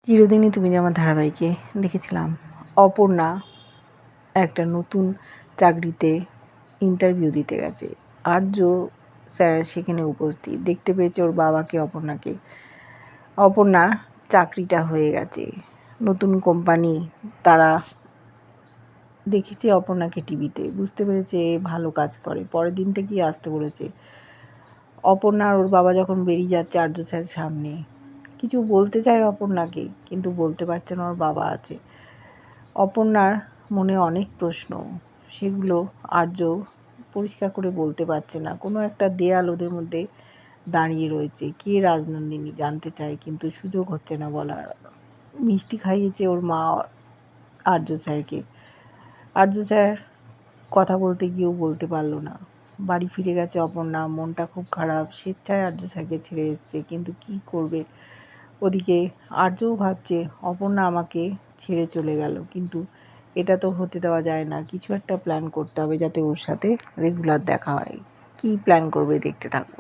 চিরদিনই তুমি যে আমার ধারাবাহিকে দেখেছিলাম অপর্ণা একটা নতুন চাকরিতে ইন্টারভিউ দিতে গেছে। আর্য স্যার সেখানে উপস্থিত, দেখতে পেয়েছে ওর বাবাকে, অপর্ণাকে। অপর্ণার চাকরিটা হয়ে গেছে, নতুন কোম্পানি। তারা দেখেছে অপর্ণাকে টিভিতে, বুঝতে পেরেছে ভালো কাজ করে, পরের দিন থেকেই আসতে বলেছে। অপর্ণা আর ওর বাবা যখন বেরিয়ে যাচ্ছে আর্য স্যার সামনে, কিছু বলতে চায় অপর্ণাকে, কিন্তু বলতে পারছে না, ওর বাবা আছে। অপর্ণার মনে অনেক প্রশ্ন, সেগুলো আর্য পরিষ্কার করে বলতে পারছে না। কোনো একটা দেয়াল ওদের মধ্যে দাঁড়িয়ে রয়েছে। কে রাজনন্দিনী জানতে চায়, কিন্তু সুযোগ হচ্ছে না বলার। মিষ্টি খাইয়েছে ওর মা আর্য স্যারকে। আর্য স্যার কথা বলতে গিয়েও বলতে পারলো না। বাড়ি ফিরে গেছে অপর্ণা, মনটা খুব খারাপ। স্বেচ্ছায় আর্য স্যারকে ছেড়ে এসছে, কিন্তু কি করবে। ওদিকে আর্যও ভাবছে অপর্ণা আমাকে ছেড়ে চলে গেল, কিন্তু এটা তো হতে দেওয়া যায় না। কিছু একটা প্ল্যান করতে হবে যাতে ওর সাথে রেগুলার দেখা হয়। কী প্ল্যান করবে দেখতে থাকো।